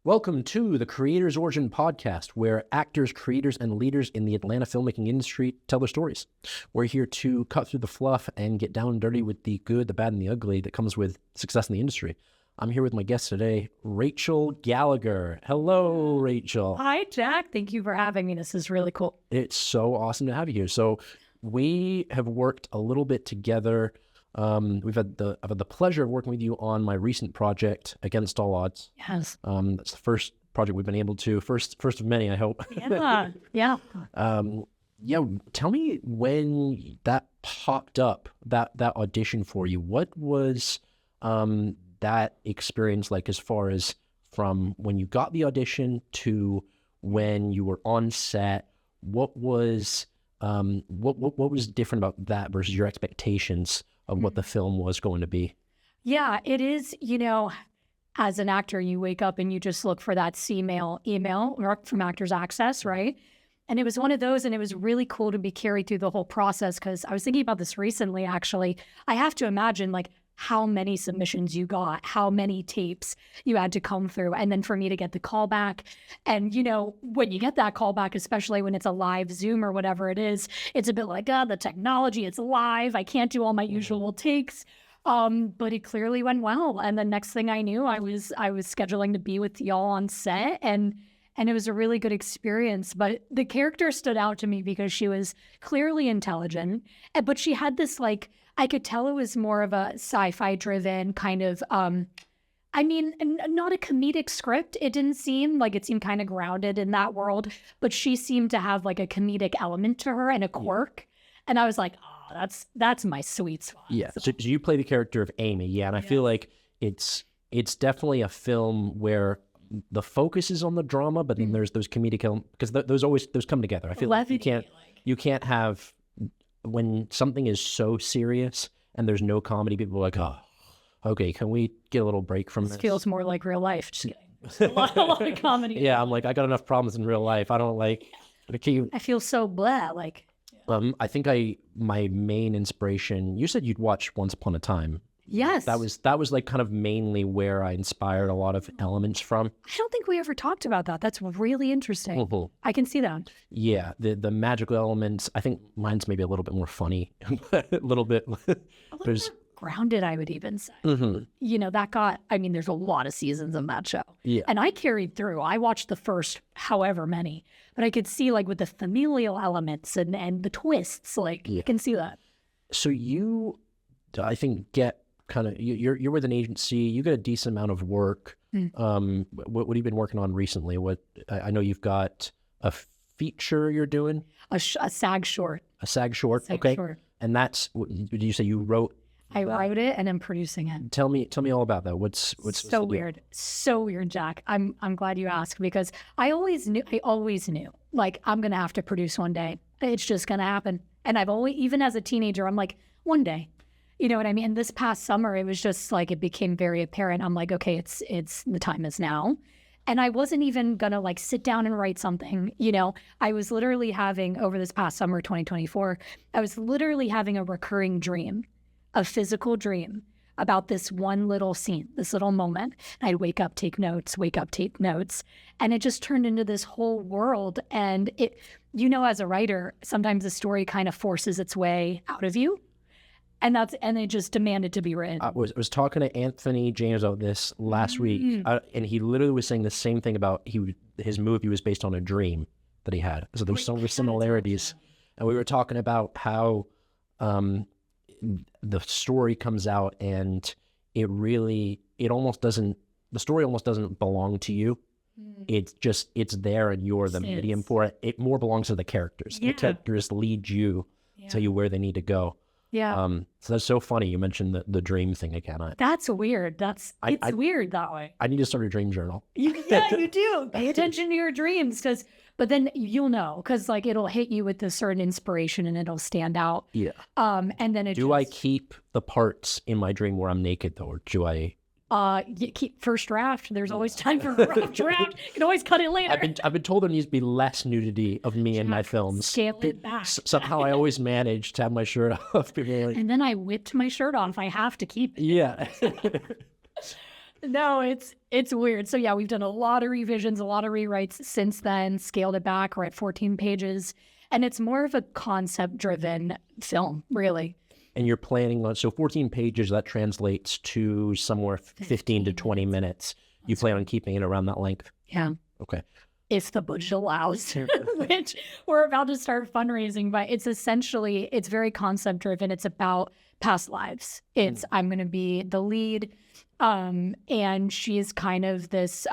Welcome to the Creators Origin Podcast, where actors, creators, and leaders in the Atlanta filmmaking industry tell their stories. We're here to cut through the fluff and get down and dirty with the good, the bad, and the ugly that comes with success in the industry. I'm here with my guest today, Rachel Gallagher. Hello, Rachel. Hi, Jack. Thank you for having me. This is really cool. It's so awesome to have you here. So we have worked a little bit together. I've had the pleasure of working with you on my recent project, Against All Odds. Yes. That's the first project we've been able to, first of many, I hope. Yeah. Tell me when that popped up, that audition for you. What was that experience like, as far as from when you got the audition to when you were on set? What was different about that versus your expectations of what the film was going to be? Yeah, it is, as an actor, you wake up and you just look for that email from Actors Access, right? And it was one of those, and it was really cool to be carried through the whole process, because I was thinking about this recently, actually. I have to imagine, how many submissions you got, how many tapes you had to come through, and then for me to get the call back. And, when you get that call back, especially when it's a live Zoom or whatever it is, it's a bit like, the technology, it's live. I can't do all my usual takes. But it clearly went well. And the next thing I knew, I was scheduling to be with y'all on set, and it was a really good experience. But the character stood out to me because she was clearly intelligent, but she had this, I could tell it was more of a sci-fi driven kind of, not a comedic script. It didn't seem like, it seemed kind of grounded in that world, but she seemed to have a comedic element to her and a quirk. And I was like, that's my sweet spot. Yeah. So you play the character of Amy. Yeah. And I feel like it's definitely a film where the focus is on the drama, but then there's those comedic elements, because those come together. I feel like you can't have, when something is so serious and there's no comedy, people are like, oh, okay, can we get a little break from this? This feels more like real life. Just kidding. a lot of comedy. Yeah, I'm like, I got enough problems in real life. I don't I feel so blah. I think my main inspiration, you said you'd watch Once Upon a Time. Yes. That was kind of mainly where I inspired a lot of elements from. I don't think we ever talked about that. That's really interesting. Mm-hmm. I can see that. Yeah, the magical elements. I think mine's maybe a little bit more funny, a little bit. There's grounded, I would even say. Mm-hmm. That got, there's a lot of seasons in that show. Yeah. And I carried through. I watched the first however many, but I could see with the familial elements and the twists, you can see that. So you, I think, get kind of, you're with an agency, you get a decent amount of work. What have you been working on recently? I know you've got a feature you're doing? A SAG short. A SAG short, okay. Short. And that's, did you say you wrote? I wrote it and I'm producing it. Tell me all about that. What's so weird. So weird, Jack. I'm glad you asked, because I always knew, I'm going to have to produce one day. It's just going to happen. And I've always, even as a teenager, I'm like, one day. You know what I mean? This past summer, it was just it became very apparent. I'm like, okay, it's the time is now. And I wasn't even gonna sit down and write something. I was literally having, over this past summer, 2024, I was literally having a recurring dream, a physical dream about this one little scene, this little moment. And I'd wake up, take notes. And it just turned into this whole world. And it, as a writer, sometimes the story kind of forces its way out of you. And it just demanded to be written. I was talking to Anthony James about this last week, and he literally was saying the same thing about his movie was based on a dream that he had. So there's some similarities. And we were talking about how the story comes out, and the story almost doesn't belong to you. It's there, and you're the medium for it. It more belongs to the characters. Yeah. The characters lead you, tell you where they need to go. Yeah. So that's so funny. You mentioned the dream thing again. That's weird. It's weird that way. I need to start a dream journal. You do. Pay attention to your dreams, but then you'll know, because it'll hit you with a certain inspiration and it'll stand out. Yeah. And then I keep the parts in my dream where I'm naked though, or do I? You keep first draft. There's always time for rough draft. You can always cut it later. I've been told there needs to be less nudity of me in my films. Scale it back. Somehow I always manage to have my shirt off. And then I whipped my shirt off. I have to keep it. Yeah. No, it's weird. So yeah, we've done a lot of revisions, a lot of rewrites since then, scaled it back. We're at 14 pages. And it's more of a concept-driven film, really. And you're planning on, so 14 pages, that translates to somewhere 15 to 20 minutes. You plan on keeping it around that length? Yeah. Okay. If the budget allows, which we're about to start fundraising, but it's very concept driven. It's about past lives. I'm going to be the lead. And she's kind of this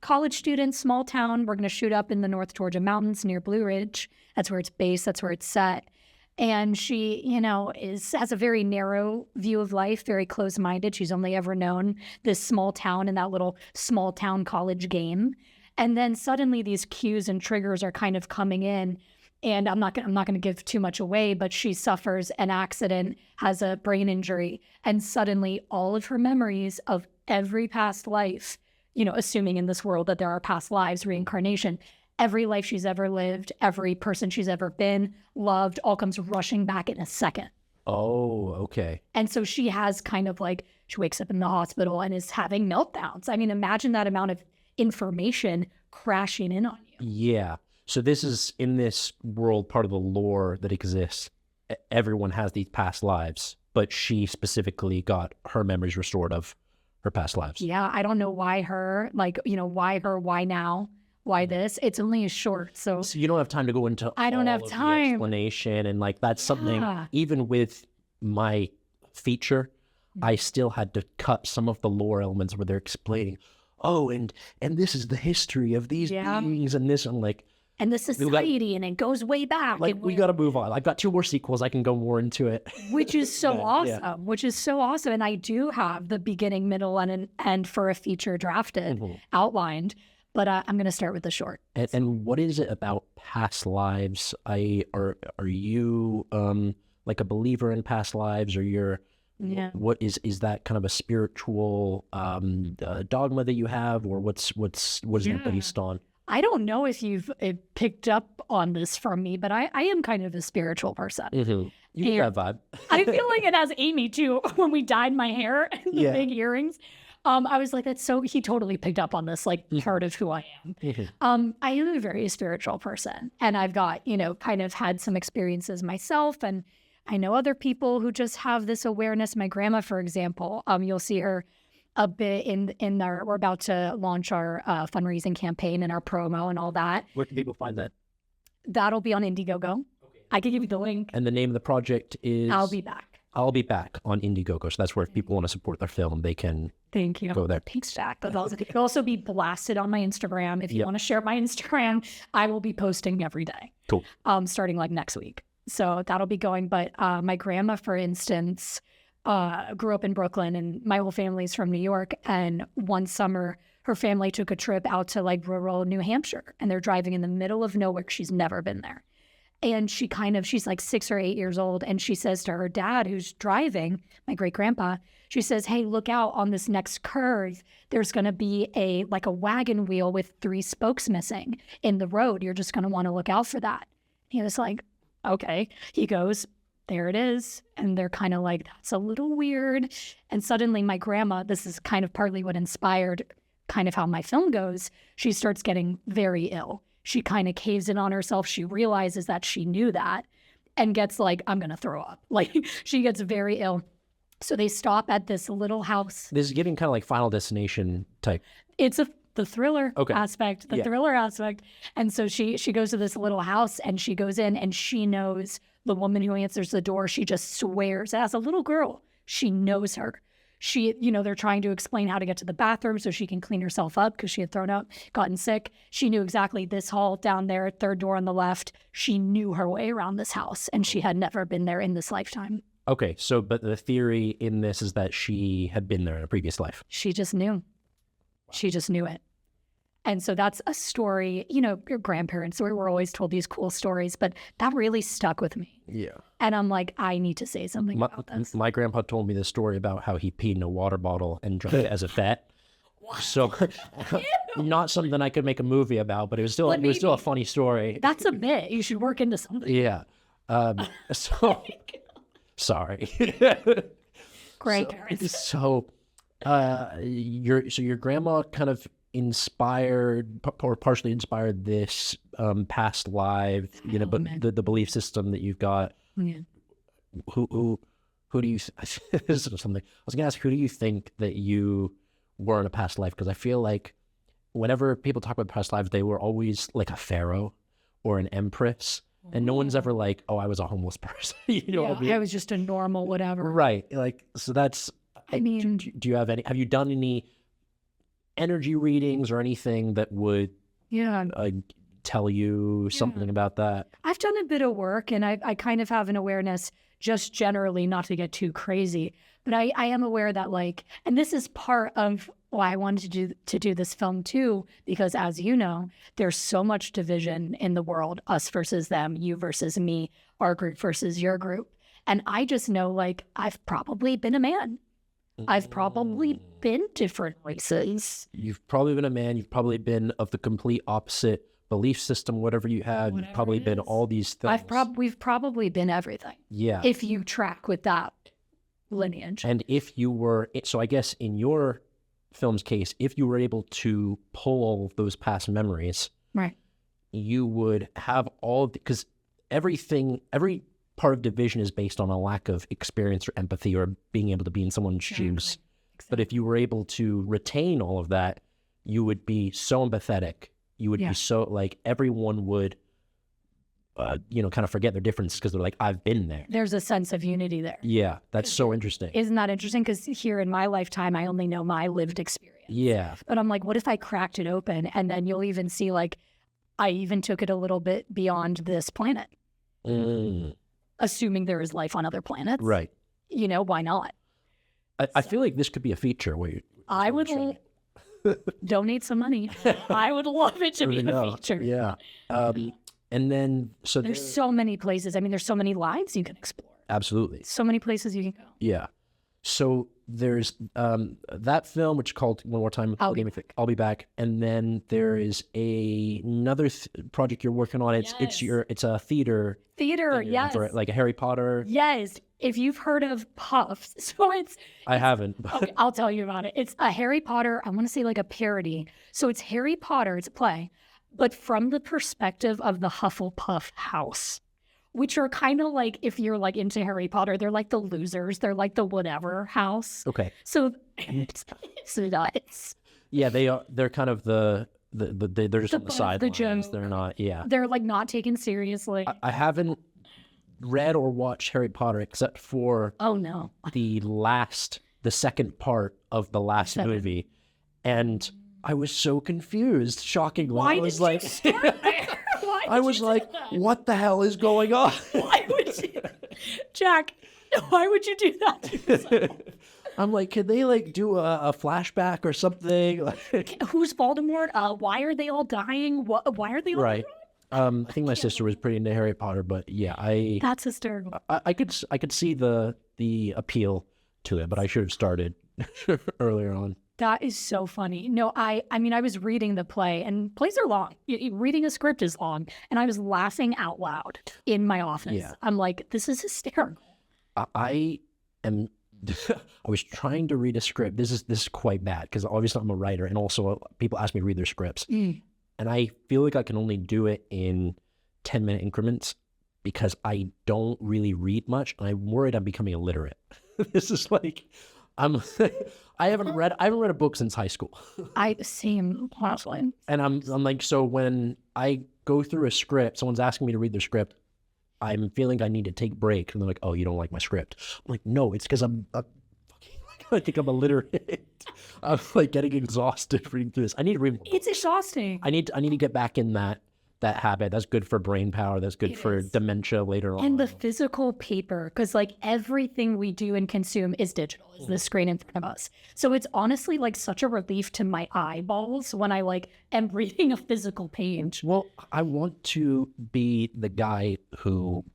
college student, small town. We're going to shoot up in the North Georgia mountains near Blue Ridge. That's where it's based. That's where it's set. And she, has a very narrow view of life, very close-minded. She's only ever known this small town and that little small town college game. And then suddenly these cues and triggers are kind of coming in. And I'm not going to give too much away, but she suffers an accident, has a brain injury, and suddenly all of her memories of every past life, assuming in this world that there are past lives, reincarnation, every life she's ever lived, every person she's ever been, loved, all comes rushing back in a second. Oh, okay. And so she has kind of she wakes up in the hospital and is having meltdowns. I mean, imagine that amount of information crashing in on you. Yeah. So this is, in this world, part of the lore that exists. Everyone has these past lives, but she specifically got her memories restored of her past lives. Yeah, I don't know why her, why her, why now, why this. It's only a short, so you don't have time to go into I don't have all of the time. explanation, and that's something, even with my feature, I still had to cut some of the lore elements where they're explaining, and this is the history of these beings and this. I'm like, and the society, and it goes way back. We got to move on. I've got 2 more sequels. I can go more into it. Which is so awesome. Which is so awesome. And I do have the beginning, middle, and an end for a feature drafted, outlined. But I'm going to start with the short. And what is it about past lives? Are you like a believer in past lives, or you're? Yeah. What is that kind of a spiritual dogma that you have, or what is it based on? I don't know if you've picked up on this from me, but I am kind of a spiritual person. Mm-hmm. You get that vibe. I feel like it has Amy too. When we dyed my hair and the big earrings, I was like, he totally picked up on this, part of who I am. Mm-hmm. I am a very spiritual person, and I've got, kind of had some experiences myself, and I know other people who just have this awareness. My grandma, for example, you'll see her a bit we're about to launch our fundraising campaign and our promo and all that. Where can people find that? That'll be on Indiegogo. Okay. I can give you the link. And the name of the project is? I'll Be Back. I'll Be Back on Indiegogo. So that's where if people want to support their film, they can Thank you. Go there. Thanks, Jack. It'll also be blasted on my Instagram. If you want to share my Instagram, I will be posting every day. Cool. Starting next week. So that'll be going. But my grandma, for instance, grew up in Brooklyn, and my whole family's from New York. And one summer, her family took a trip out to rural New Hampshire, and they're driving in the middle of nowhere. She's never been there. And she's 6 or 8 years old. And she says to her dad, who's driving, my great grandpa, she says, "Hey, look out on this next curve. There's going to be a wagon wheel with 3 spokes missing in the road. You're just going to want to look out for that." He was like, okay. He goes, there it is. And they're kind of like, that's a little weird. And suddenly my grandma, this is kind of partly what inspired kind of how my film goes, she starts getting very ill. She kind of caves in on herself. She realizes that she knew that and gets I'm going to throw up. She gets very ill. So they stop at this little house. This is getting kind of like Final Destination type. It's the thriller aspect, thriller aspect. And so she goes to this little house, and she goes in, and she knows the woman who answers the door. She just swears, as a little girl, she knows her. They're trying to explain how to get to the bathroom so she can clean herself up because she had thrown up, gotten sick. She knew exactly this hall down there, 3rd door on the left. She knew her way around this house, and she had never been there in this lifetime. Okay, so but the theory in this is that she had been there in a previous life. She just knew. She just knew it. And so that's a story, your grandparents were always told these cool stories, but that really stuck with me. Yeah. And I'm like, I need to say something about this. My grandpa told me this story about how he peed in a water bottle and drank it as a pet. So not something I could make a movie about, but it was still a funny story. That's a bit. You should work into something. Yeah. So sorry. Grandparents. So Your grandma kind of inspired or partially inspired this past life, but the belief system that you've got. Yeah. Who do you this is something I was gonna ask, who do you think that you were in a past life? Because I feel like whenever people talk about past lives, they were always like a pharaoh or an empress, and no one's ever like, oh, I was a homeless person. What I mean? I was just a normal whatever. Right. Like, so that's, I mean, do you have you done any energy readings or anything that would tell you something about that? I've done a bit of work, and I kind of have an awareness, just generally, not to get too crazy, but I am aware that, like, and this is part of why I wanted to do this film too, because as you know, there's so much division in the world, us versus them, you versus me, our group versus your group. And I just know, like, I've probably been a man. I've probably been different races. You've probably been a man. You've probably been of the complete opposite belief system, whatever you have. You've probably been all these things. We've probably been everything. Yeah. If you track with that lineage. And if you were, so I guess in your film's case, if you were able to pull all of those past memories, right, you would have all, because every part of division is based on a lack of experience or empathy or being able to be in someone's shoes. Exactly. But if you were able to retain all of that, you would be so empathetic. You would be so, like, everyone would, kind of forget their differences because they're like, I've been there. There's a sense of unity there. Yeah, that's so interesting. Isn't that interesting? Because here in my lifetime, I only know my lived experience. Yeah. But I'm like, what if I cracked it open? And then you'll even see, like, I even took it a little bit beyond this planet. Assuming there is life on other planets. Right. Why not? I feel like this could be a feature where I would donate some money. I would love it to be a feature. Yeah. And then, so there's so many places. I mean, there's so many lives you can explore. Absolutely. So many places you can go. Yeah. So there's that film, which is called, one more time, I'll Be Back. And then there is another project you're working on. It's a theater. Yes. For, like, a Harry Potter. Yes. If you've heard of Puffs, I haven't. Okay, I'll tell you about it. It's a Harry Potter, I want to say like a parody. So it's Harry Potter, it's a play, but from the perspective of the Hufflepuff house, which are kind of like, if you're like into Harry Potter, they're like the losers. They're like the whatever house. Okay. So it's nuts. Yeah, they are. They're kind of they're just on the sidelines. They're not. Yeah. They're like not taken seriously. I haven't read or watched Harry Potter except for the second part of the last movie, and I was so confused. Shockingly, Why I was did like, you start there? I was like, what the hell is going on? Why would you, Jack? Why would you do that to yourself? I'm like, could they like do a flashback or something? Who's Voldemort? Why are they all dying? Why are they all right? I think my sister was pretty into Harry Potter, but yeah, that's hysterical. I could see the appeal to it, but I should have started earlier on. That is so funny. No, I mean, I was reading the play, and plays are long. Reading a script is long, and I was laughing out loud in my office. Yeah. I'm like, this is hysterical. I was trying to read a script. This is quite bad because obviously I'm a writer, and also people ask me to read their scripts, and I feel like I can only do it in 10-minute increments because I don't really read much, and I'm worried I'm becoming illiterate. This is like, I haven't read a book since high school. Same, honestly. And I'm like, so when I go through a script, someone's asking me to read their script, I'm feeling I need to take breaks, and they're like, "Oh, you don't like my script?" I'm like, "No, it's because I think I'm illiterate. I'm like getting exhausted reading through this. I need to read more books. It's exhausting. I need to get back in that habit. That's good for brain power. That's good for dementia later on. And the physical paper, because like everything we do and consume is digital, is the screen in front of us. So it's honestly like such a relief to my eyeballs when I like am reading a physical page. Well, I want to be the guy who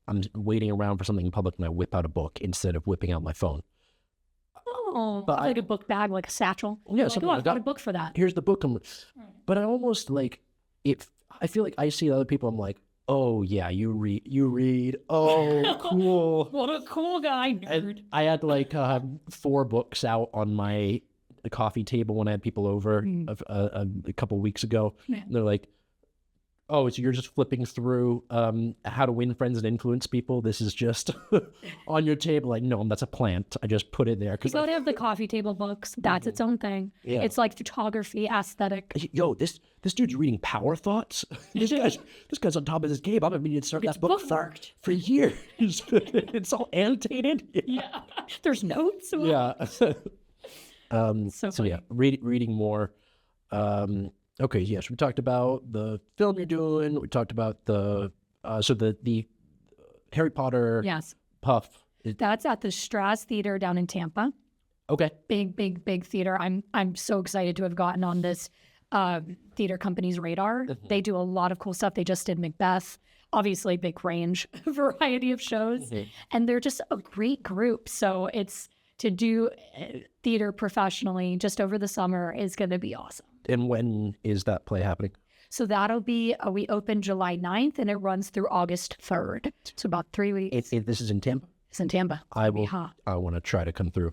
I'm waiting around for something in public and I whip out a book instead of whipping out my phone. Oh, but like a book bag, like a satchel. Yeah, like, I've got a book for that. Here's the book. But I almost like, if I feel like I see other people, I'm like, Oh yeah, you read. Oh, cool. What a cool guy, And nerd. I had like 4 books out on my coffee table when I had people over a couple weeks ago. Yeah. And they're like, "Oh, so you're just flipping through how to win friends and influence people? This is just on your table?" Like, no, that's a plant. I just put it there You because, gotta have the coffee table books. That's its own thing. Yeah. It's like photography, aesthetic. yo, this dude's reading Power Thoughts. this guy's on top of his game. I've been meaning to start that book bookmarked. for years. It's all annotated. Yeah. There's notes. Yeah. So So yeah, reading more. Okay, yes, we talked about the film you're doing. We talked about the the Harry Potter Yes. puff. That's at the Strass Theater down in Tampa. Okay. Big theater. I'm so excited to have gotten on this theater company's radar. They do a lot of cool stuff. They just did Macbeth, obviously big range, variety of shows, and they're just a great group. So it's to do theater professionally just over the summer is going to be awesome. And when is that play happening? So that'll be, we open July 9th and it runs through August 3rd. So about 3 weeks. This is in Tampa. It's in Tampa. I will. Yeah. I want to try to come through.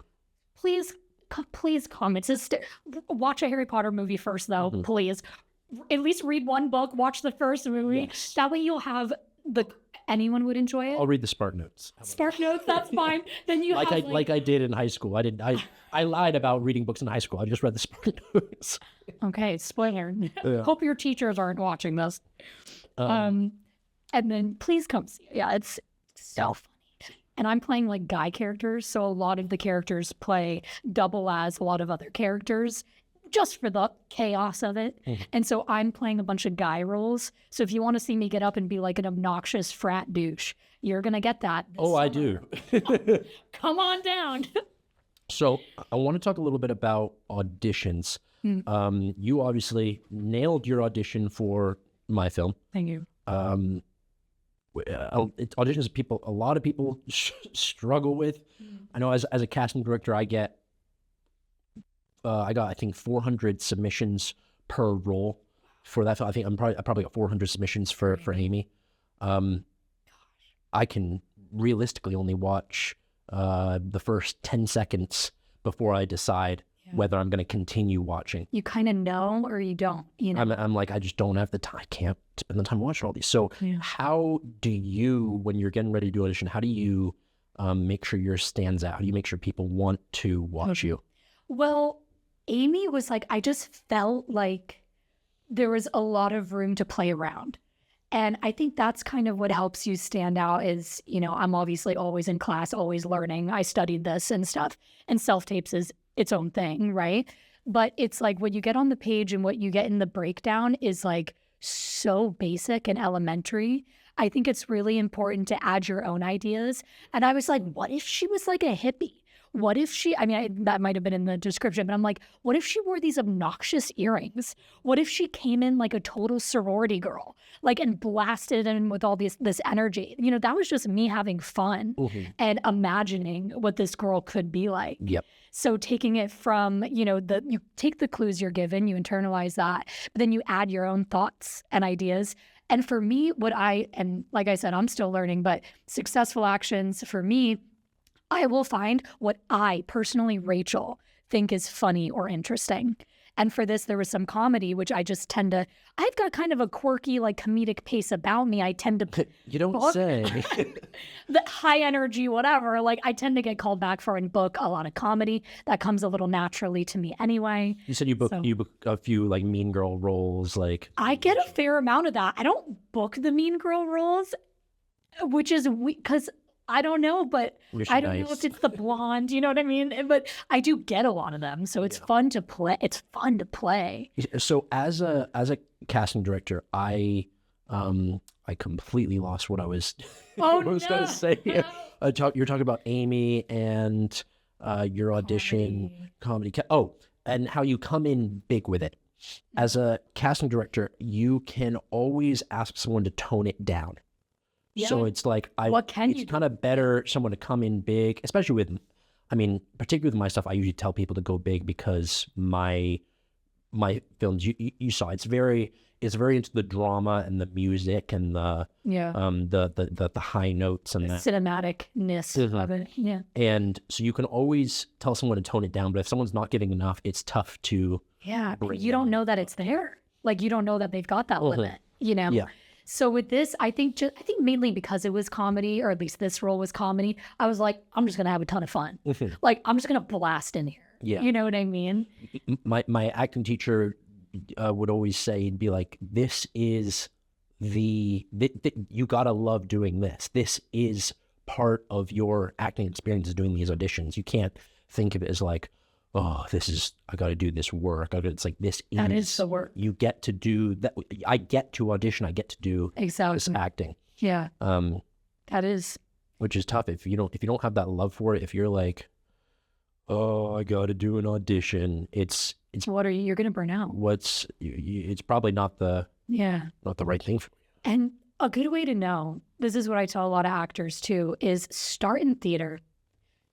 Please come. It's just watch a Harry Potter movie first, though. Please, at least read one book. Watch the first movie. Yes. That way, you'll have anyone would enjoy it. I'll read the Spark Notes. Spark Notes. That's fine. Then you have Like I did in high school. I lied about reading books in high school. I just read the Spark Notes. Okay, spoiler. Yeah. Hope your teachers aren't watching this. And then please come see it. Yeah, it's so funny. And I'm playing like guy characters, so a lot of the characters play double as a lot of other characters just for the chaos of it. And so I'm playing a bunch of guy roles. So if you want to see me get up and be like an obnoxious frat douche, you're going to get that. this Oh, I summer. do. Come on down. So I want to talk a little bit about auditions. You obviously nailed your audition for my film. Thank you. Auditions a lot of people struggle with. I know as a casting director, I got I think 400 submissions per role for that film. I think I probably got 400 submissions for Amy. I can realistically only watch the first 10 seconds before I decide whether I'm going to continue watching. You kind of know or you don't, you know. I'm like, I just don't have the time. I can't spend the time watching all these. So how do you, when you're getting ready to do audition, how do you make sure yours stands out? How do you make sure people want to watch you? Well, Amy was like, I just felt like there was a lot of room to play around. And I think that's kind of what helps you stand out is, you know, I'm obviously always in class, always learning. I studied this and stuff. And self-tapes is its own thing, right? But it's like what you get on the page and what you get in the breakdown is like so basic and elementary. I think it's really important to add your own ideas. And I was like, what if she was like a hippie? What if she, that might have been in the description, but I'm like, what if she wore these obnoxious earrings? What if she came in like a total sorority girl, like, and blasted in with all this energy? You know, that was just me having fun and imagining what this girl could be like. Yep. So taking it from, you know, you take the clues you're given, you internalize that, but then you add your own thoughts and ideas. And for me, and like I said, I'm still learning, but successful actions for me, I will find what I personally, Rachel, think is funny or interesting. And for this, there was some comedy, which I just I've got kind of a quirky, like comedic pace about me. I tend to You don't say. the high energy, whatever. Like I tend to get called back for and book a lot of comedy. That comes a little naturally to me anyway. You said you book a few like mean girl roles, like I get a fair amount of that. I don't book the mean girl roles, which is because I don't know, but I don't know if it's the blonde, you know what I mean? But I do get a lot of them, so it's fun to play. It's fun to play. So as a casting director, I completely lost what I was Oh, going to say. You're talking about Amy and your audition comedy. And how you come in big with it. As a casting director, you can always ask someone to tone it down. Yeah. So it's like it's kind of better someone to come in big, especially particularly with my stuff. I usually tell people to go big because my my films, you saw it's very into the drama and the music and the the high notes and that cinematicness of it. Yeah. And so you can always tell someone to tone it down, but if someone's not giving enough, it's tough to You don't know that it's there. Like, you don't know that they've got that limit, you know? Yeah. So with this, I think mainly because it was comedy, or at least this role was comedy, I was like, I'm just going to have a ton of fun. Like, I'm just going to blast in here. Yeah. You know what I mean? My acting teacher would always say, he'd be like, this is you got to love doing this. This is part of your acting experience, is doing these auditions. You can't think of it as like, oh, I got to do this work. It's like, that is the work. You get to do that. I get to audition. I get to do this acting. Yeah. That is. Which is tough if you don't have that love for it. If you're like, oh, I got to do an audition. It's what are you? You're going to burn out. It's probably not the right thing for you. And a good way to know, this is what I tell a lot of actors too, is start in theater.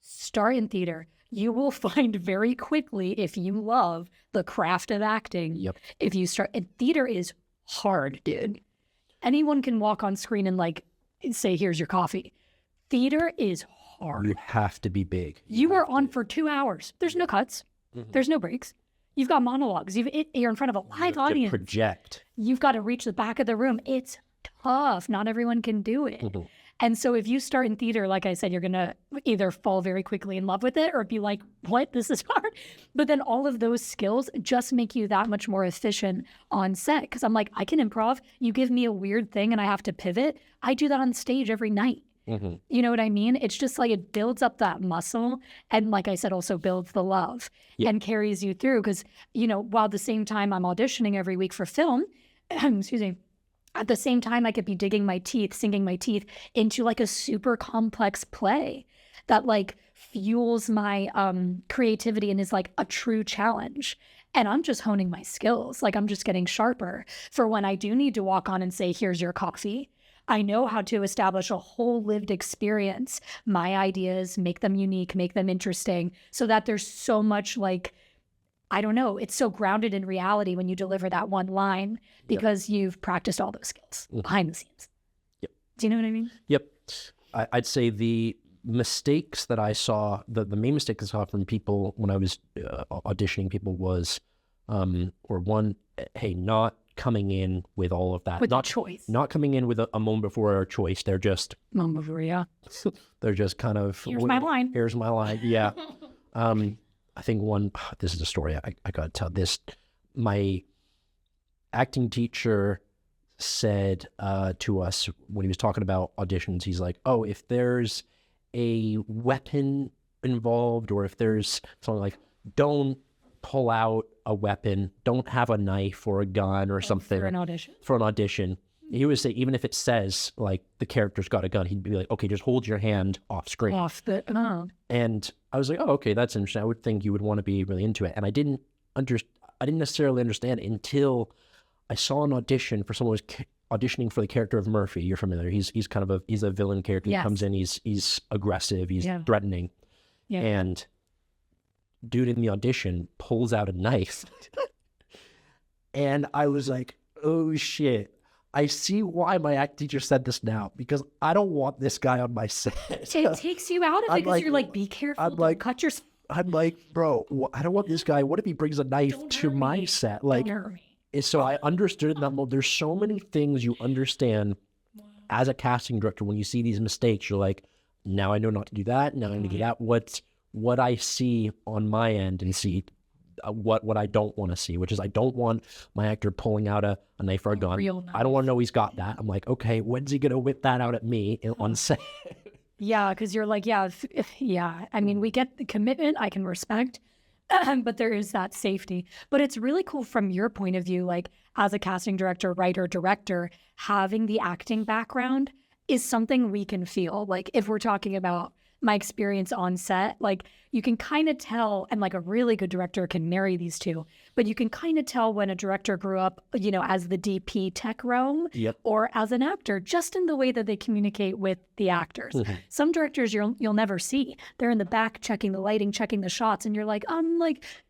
Start in theater. You will find very quickly, if you love the craft of acting, if you start, and theater is hard, dude. Anyone can walk on screen and like say, here's your coffee. Theater is hard. You have to be big. You are on for 2 hours. There's no cuts. There's no breaks. You've got monologues. You're in front of a live audience. Project. You've got to reach the back of the room. It's tough. Not everyone can do it. And so if you start in theater, like I said, you're going to either fall very quickly in love with it or be like, what? This is hard. But then all of those skills just make you that much more efficient on set. Because I'm like, I can improv. You give me a weird thing and I have to pivot. I do that on stage every night. You know what I mean? It's just like it builds up that muscle. And like I said, also builds the love and carries you through. Because, you know, while at the same time I'm auditioning every week for film, excuse me, at the same time, I could be sinking my teeth into like a super complex play that like fuels my creativity and is like a true challenge. And I'm just honing my skills. Like, I'm just getting sharper for when I do need to walk on and say, here's your coffee. I know how to establish a whole lived experience, my ideas, make them unique, make them interesting, so that there's so much like, I don't know, it's so grounded in reality when you deliver that one line because you've practiced all those skills behind the scenes. Yep. Do you know what I mean? Yep. I'd say the mistakes that I saw, the main mistake I saw from people when I was auditioning people was, not coming in with all of that. With not choice. Not coming in with a moment before a choice. They're just... Moment before, yeah. They're just kind of... Here's my line. Here's my line, yeah. I think this is a story I got to tell. My acting teacher said to us when he was talking about auditions, he's like, oh, if there's a weapon involved or if there's something like, don't pull out a weapon, don't have a knife or a gun or something. For an audition? For an audition. He would say, even if it says, like, the character's got a gun, he'd be like, okay, just hold your hand off screen. And I was like, oh, okay, that's interesting. I would think you would want to be really into it. And I didn't necessarily understand it until I saw an audition for someone who was auditioning for the character of Murphy. You're familiar. He's kind of he's a villain character. Yes. He comes in, he's aggressive, he's threatening. Yeah. And dude in the audition pulls out a knife. And I was like, oh, shit. I see why my act teacher said this now, because I don't want this guy on my set. It takes you out of it because you're like, be careful. I'm like, cut your... I'm like, bro, I don't want this guy. What if he brings a knife to my set? Like, so I understood that. Well, there's so many things you understand as a casting director. When you see these mistakes, you're like, now I know not to do that. Now I need to get out what I see on my end and see what I don't want to see, which is I don't want my actor pulling out a knife or a gun. I don't want to know he's got that. I'm like, okay, when's he going to whip that out at me on set? Yeah, because you're like, yeah. I mean, we get the commitment, I can respect, but there is that safety. But it's really cool from your point of view, like as a casting director, writer, director, having the acting background is something we can feel. Like if we're talking about my experience on set, like you can kind of tell, and like a really good director can marry these two, but you can kind of tell when a director grew up, you know, as the DP tech realm or as an actor, just in the way that they communicate with the actors. Some directors you'll never see. They're in the back checking the lighting, checking the shots, and you're like,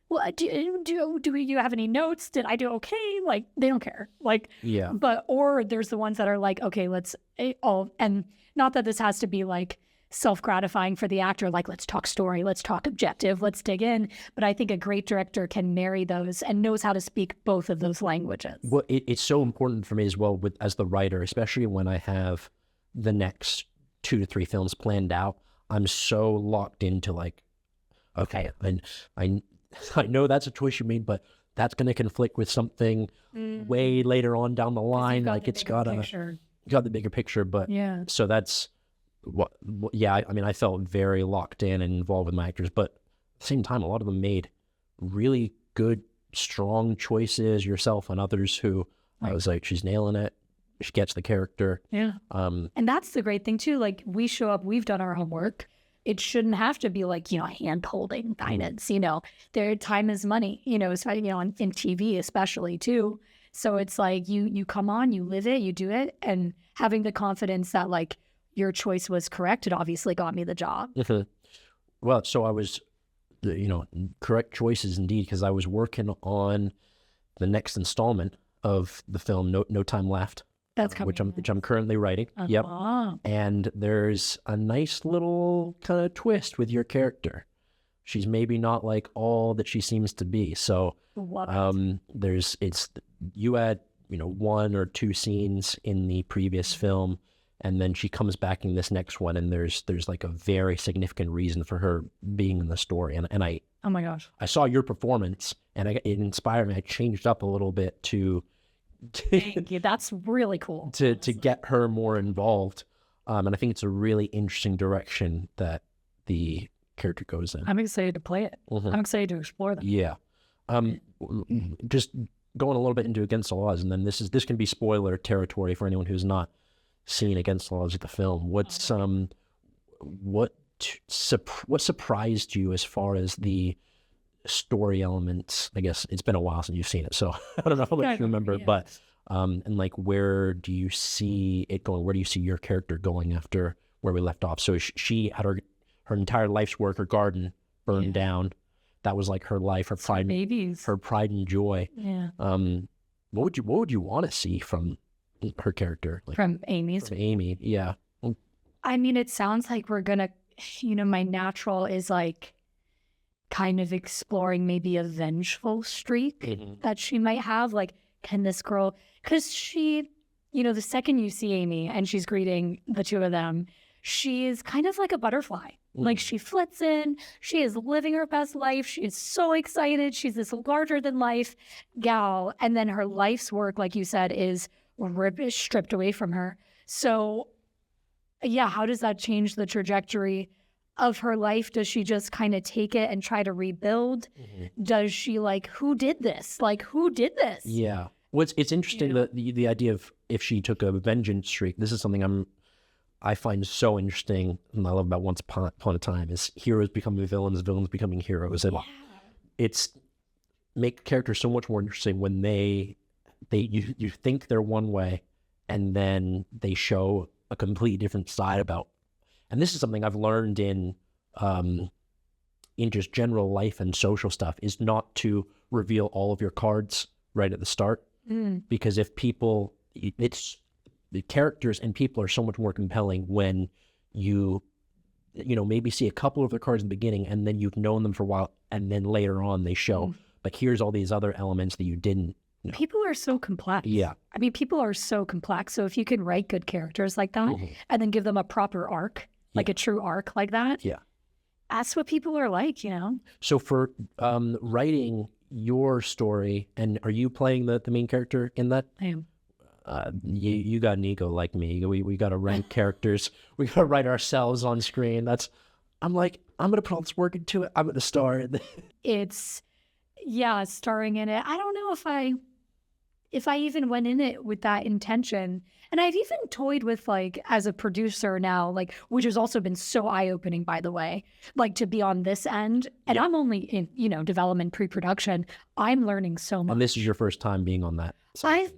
well, do you have any notes? Did I do okay? Like, they don't care. Like, Yeah. but, or there's the ones that are like, okay, let's all, and not that this has to be like self-gratifying for the actor, like, let's talk story, let's talk objective, let's dig in. But I think a great director can marry those and knows how to speak both of those languages. Well, it's so important for me as well as the writer, especially when I have the next 2 to 3 films planned out. I'm so locked into like, okay, and I know that's a choice you made, but that's going to conflict with something way later on down the line. Like it's got the bigger picture, but yeah. So that's yeah. I mean, I felt very locked in and involved with my actors, but at the same time, a lot of them made really good, strong choices. Yourself and others who I was like, she's nailing it. She gets the character. Yeah. And that's the great thing too. Like we show up, we've done our homework. It shouldn't have to be like, hand holding guidance, their time is money, so, in TV especially too. So it's like you come on, you live it, you do it, and having the confidence that like your choice was correct. It obviously got me the job. Well, so I was, correct choices indeed, because I was working on the next installment of the film, No Time Left. That's coming. Which I'm currently writing. Yep. And there's a nice little kind of twist with your character. She's maybe not like all that she seems to be. So you had 1 or 2 scenes in the previous film, and then she comes back in this next one, and there's like a very significant reason for her being in the story. And I oh my gosh, I saw your performance, and it inspired me. I changed up a little bit to. Thank you. That's really cool. To get her more involved. And I think it's a really interesting direction that the character goes in. I'm excited to play it. I'm excited to explore that. Yeah. Just going a little bit into Against the Laws, and then this can be spoiler territory for anyone who's not seen Against the Laws of the film. What surprised you as far as the story elements? I guess it's been a while since you've seen it, so I don't know how much you remember, but and like, where do you see it going? Where do you see your character going after where we left off? So she had her entire life's work, her garden burned down. That was like her life, her pride and joy. Yeah. What would you want to see from her character? Like, from Amy, yeah. I mean, it sounds like we're gonna, my natural is like kind of exploring maybe a vengeful streak that she might have. Like, can this girl, because she, the second you see Amy and she's greeting the two of them, she is kind of like a butterfly. Like, she flits in, she is living her best life. She is so excited. She's this larger than life gal. And then her life's work, like you said, is stripped away from her. So yeah, how does that change the trajectory of her life? Does she just kind of take it and try to rebuild? Does she like, who did this? Like, who did this? Yeah. Well, it's interesting that the idea of if she took a vengeance streak. This is something I find so interesting, and I love about Once Upon a Time, is heroes becoming villains, villains becoming heroes, and it's make characters so much more interesting when you think they're one way, and then they show a completely different side about. And this is something I've learned in just general life and social stuff, is not to reveal all of your cards right at the start. Because if people, the characters and people are so much more compelling when you maybe see a couple of their cards in the beginning, and then you've known them for a while, and then later on they show, like, here's all these other elements that you didn't know. People are so complex. Yeah. I mean, people are so complex. So if you can write good characters like that and then give them a proper arc, like a true arc like that, that's what people are like, So for writing your story, and are you playing the main character in that? I am. You got an ego like me. We got to rank characters. We got to write ourselves on screen. I'm like, I'm going to put all this work into it. I'm going to star in it. It's, starring in it. I don't know if I even went in it with that intention. And I've even toyed with, like, as a producer now, like, which has also been so eye-opening, by the way, like, to be on this end. And I'm only in, development, pre-production. I'm learning so much. And this is your first time being on that side.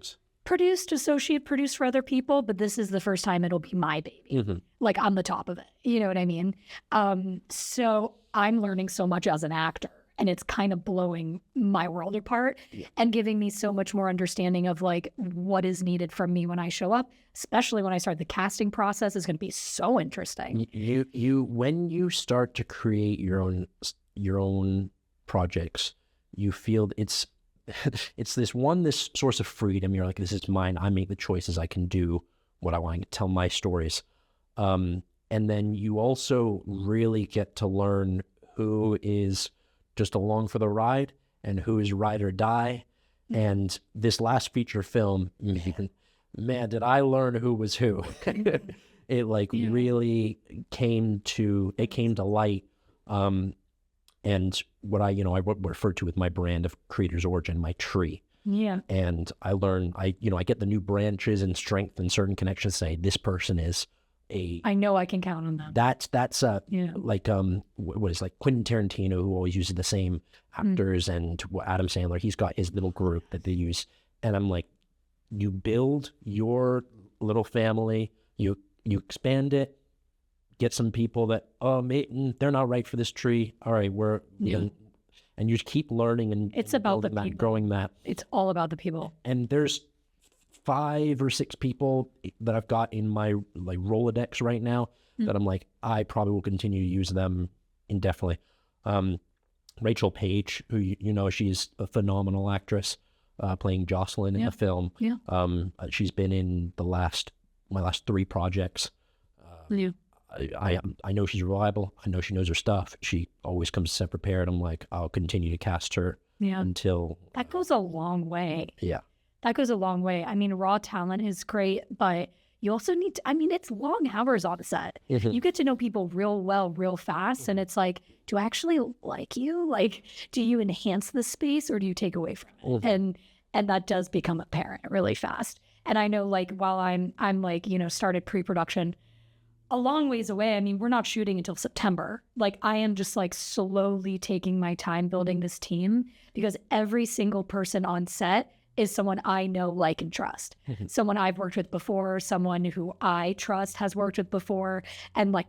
Associate produced for other people, but this is the first time it'll be my baby. Like, I'm the top of it. You know what I mean? So I'm learning so much as an actor. and it's kind of blowing my world apart and giving me so much more understanding of like what is needed from me when I show up, especially when I start the casting process is going to be so interesting. You when you start to create your own projects, you feel it's this source of freedom. You're like, this is mine. I make the choices. I can do what I want. I can tell my stories. And then you also really get to learn who is just along for the ride and who is ride or die. And this last feature film, man, did I learn who was who. It really came to light. And what I refer to with my brand of Creator's Origin, my tree. Yeah. And I learn, I get the new branches and strength and certain connections say this person is I know I can count on them. That's like what is like Quentin Tarantino, who always uses the same actors, and Adam Sandler, he's got his little group that they use. And I'm like, you build your little family, you expand it, get some people that, they're not right for this tree. All right, and you just keep learning and it's about the people. Growing that. It's all about the people. And there's 5 or 6 people that I've got in my like Rolodex right now that I'm like, I probably will continue to use them indefinitely. Rachel Page, who she's a phenomenal actress, playing Jocelyn in the film. Yeah. She's been in my last 3 projects. I know she's reliable. I know she knows her stuff. She always comes set prepared. I'm like, I'll continue to cast her until... That goes a long way. Yeah. That goes a long way. I mean, raw talent is great, but you also need to, it's long hours on set. You get to know people real well, real fast. And it's like, do I actually like you? Like, do you enhance the space or do you take away from it? And that does become apparent really fast. And I know like while I'm like, started pre-production a long ways away. I mean, we're not shooting until September. Like I am just like slowly taking my time building this team because every single person on set is someone I know, like, and trust. Someone I've worked with before, someone who I trust has worked with before, and like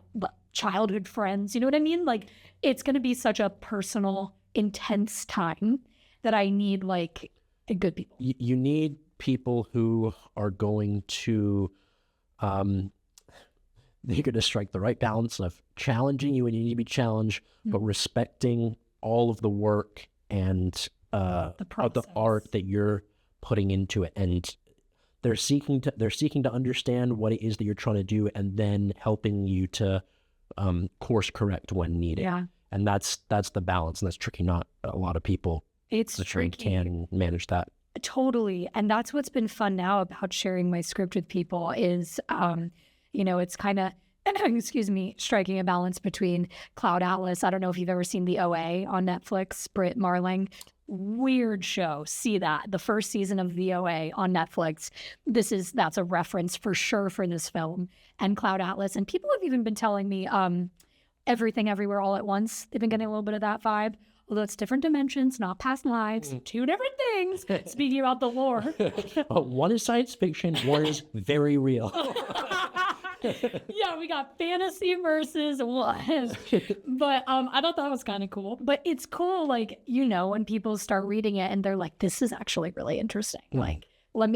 childhood friends, you know what I mean? Like it's going to be such a personal, intense time that I need like good people. You need people who are going to, they're going to strike the right balance of challenging you when you need to be challenged, but respecting all of the work and the art that you're putting into it, and they're seeking to understand what it is that you're trying to do, and then helping you to course correct when needed. Yeah, and that's the balance, and that's tricky. Not a lot of people can manage that. Totally, and that's what's been fun now about sharing my script with people is, it's kind of. Excuse me, striking a balance between Cloud Atlas. I don't know if you've ever seen The OA on Netflix, Britt Marling. Weird show. See that. The first season of The OA on Netflix. That's a reference for sure for this film and Cloud Atlas. And people have even been telling me Everything Everywhere All at Once. They've been getting a little bit of that vibe. Although it's different dimensions, not past lives, 2 different things. Speaking about the lore. One is science fiction, one is very real. Yeah, we got fantasy versus what. But I thought that was kind of cool. But it's cool, like, when people start reading it and they're like, this is actually really interesting. Like,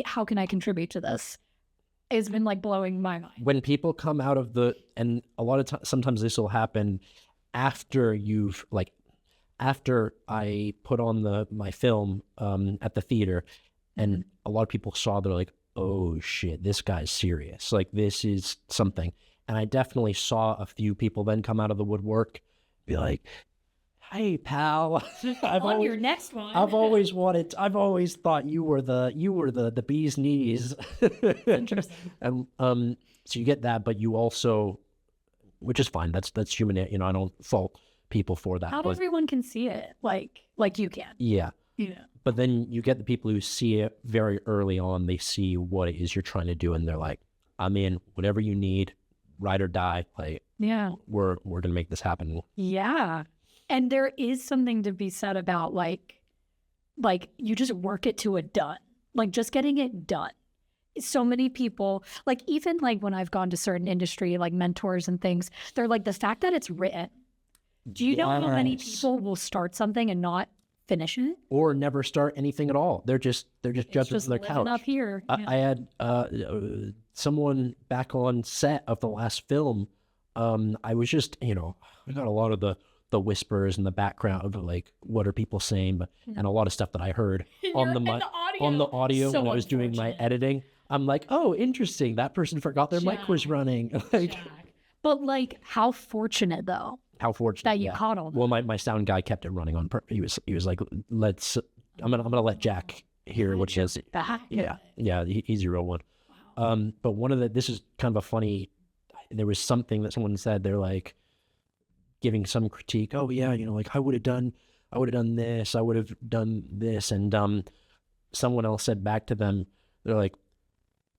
how can I contribute to this? It's been like blowing my mind. When people come out of and a lot of times, sometimes this will happen after after I put on my film at the theater, and a lot of people saw, they're like, oh shit, this guy's serious. Like this is something. And I definitely saw a few people then come out of the woodwork, be like, hey pal, your next one. I've always thought you were the bee's knees. Interesting. And so you get that, but you also, which is fine. That's human. I don't fault people for that. Not everyone can see it like you can. Yeah. Yeah. But then you get the people who see it very early on. They see what it is you're trying to do, and they're like, I'm in, whatever you need, ride or die. Like, yeah, we're going to make this happen. Yeah. And there is something to be said about like you just work it to a done, like just getting it done. So many people, like even like when I've gone to certain industry, like mentors and things, they're like, the fact that it's written, Do you know how many Yes. people will start something and not finish it? Or never start anything at all. They're just It's judging just from their living couch. up here. I had someone back on set of the last film. I was just, I got a lot of the whispers in the background of like, what are people saying, and a lot of stuff that I heard on the audio So when I was doing my unfortunate. editing. I'm like, oh, interesting. That person forgot their mic was Jack. running. Like, But like, how fortunate though how fortunate that you yeah. caught all that. Well, my sound guy kept it running on purpose. He was like, I'm gonna let Jack hear what she has. Yeah, he's a real one. But this is kind of a funny. There was something that someone said. They're like giving some critique. Oh yeah, like I would have done this. I would have done this, and someone else said back to them. They're like,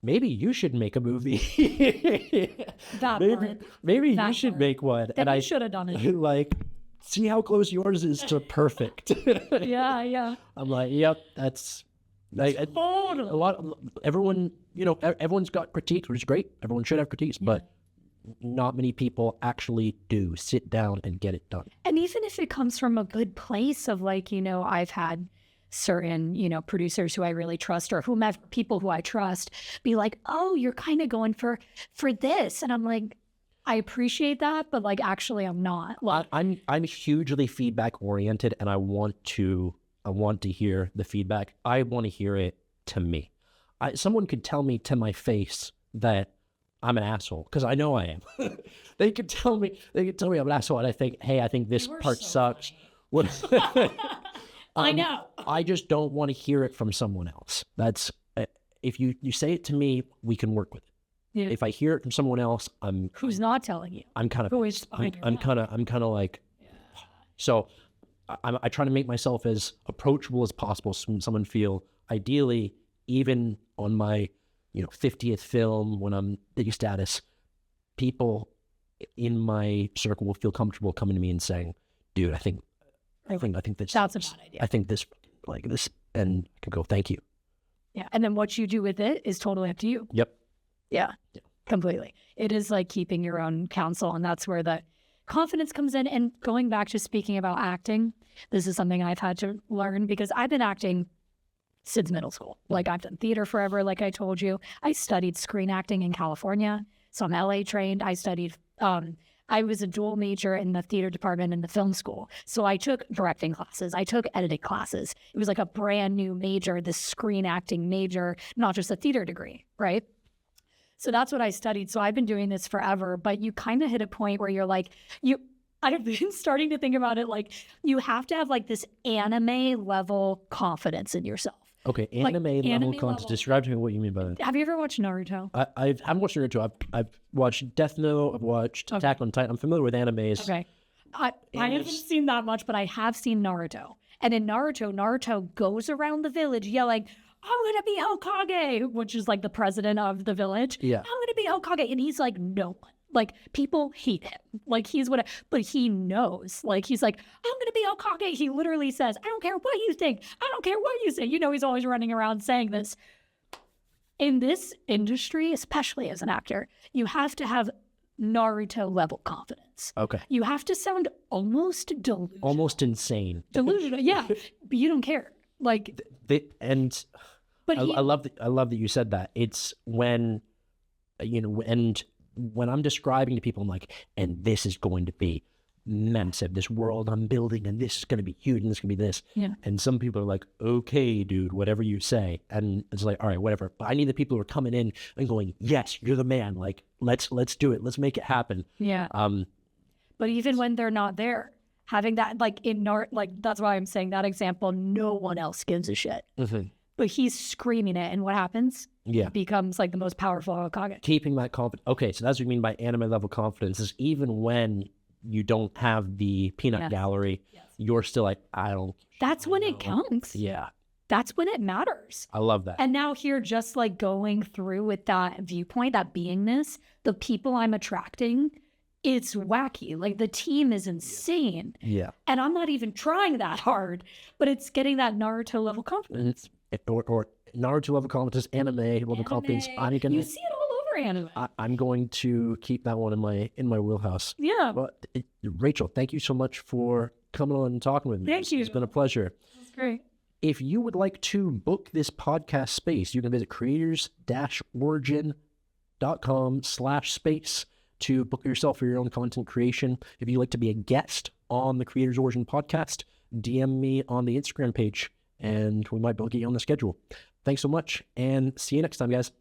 maybe you should make a movie. Maybe you should make one. And I should have done it. like, see how close yours is to perfect. Yeah. I'm like, yep, that's like a lot. Everyone, everyone's got critiques, which is great. Everyone should have critiques, but not many people actually do sit down and get it done. And even if it comes from a good place of like, I've had certain, producers who I really trust or whomever people who I trust be like, oh, you're kind of going for this. And I'm like, I appreciate that, but like, actually I'm not. Like, I'm hugely feedback oriented, and I want to hear the feedback. I want to hear it to me. Someone could tell me to my face that I'm an asshole, because I know I am. They could tell me I'm an asshole, and I think, hey, I think this part sucks. What? I know. I just don't want to hear it from someone else. That's if you say it to me, we can work with it. Yeah. If I hear it from someone else, Who's not telling you? I'm kind of Who is behind your back? I'm kind of like, so I try to make myself as approachable as possible, so someone feel, ideally, even on my 50th film when I'm big status, people in my circle will feel comfortable coming to me and saying, dude, I think this, That's a bad idea. I think this, like this, and I can go, thank you. Yeah. And then what you do with it is totally up to you. Yep. Yeah. Completely. It is like keeping your own counsel, and that's where the confidence comes in. And going back to speaking about acting, this is something I've had to learn because I've been acting since middle school. Like I've done theater forever, like I told you. I studied screen acting in California. So I'm LA trained. I studied, I was a dual major in the theater department in the film school. So I took directing classes. I took editing classes. It was like a brand new major, this screen acting major, not just a theater degree, right? So that's what I studied. So I've been doing this forever, but you kind of hit a point where you're like, I've been starting to think about it like you have to have like this anime level confidence in yourself. Okay, anime level content. Describe to me what you mean by that. Have you ever watched Naruto? I haven't watched Naruto. I've watched Death Note. I've watched Attack on Titan. I'm familiar with animes. Okay. I haven't seen that much, but I have seen Naruto. And in Naruto goes around the village yelling, I'm going to be Hokage, which is like the president of the village. Yeah. I'm going to be Hokage. And he's like, no one. Like, people hate him. Like, but he knows. Like, he's like, I'm going to be Hokage. He literally says, I don't care what you think. I don't care what you say. He's always running around saying this. In this industry, especially as an actor, you have to have Naruto level confidence. Okay. You have to sound almost delusional. Almost insane. Delusional, yeah. But you don't care. Like, I love that you said that. It's when, and when I'm describing to people, I'm like, and this is going to be massive, this world I'm building, and this is going to be huge, and this is going to be this. Yeah. And some people are like, okay, dude, whatever you say. And it's like, all right, whatever. But I need the people who are coming in and going, yes, you're the man. Like, let's do it. Let's make it happen. Yeah. But even when they're not there, having that, like that's why I'm saying that example, no one else gives a shit. Mm-hmm. But he's screaming it, and what happens? Yeah. It becomes like the most powerful Hokage. Keeping that confidence. Okay, so that's what you mean by anime level confidence, is even when you don't have the peanut gallery, you're still like, I don't. That's when it counts. Yeah. That's when it matters. I love that. And now here, just like going through with that viewpoint, that beingness, the people I'm attracting, it's wacky. Like, the team is insane. Yeah. And I'm not even trying that hard, but it's getting that Naruto level confidence. Or Naruto level confidence, anime level confidence. You see it all over anime. I'm going to keep that one in my wheelhouse. Yeah. Well, Rachel, thank you so much for coming on and talking with me. Thank you. It's been a pleasure. That's great. If you would like to book this podcast space, you can visit creators-origin.com/space to book yourself for your own content creation. If you'd like to be a guest on the Creators Origin podcast, DM me on the Instagram page and we might be able to get you on the schedule. Thanks so much and see you next time, guys.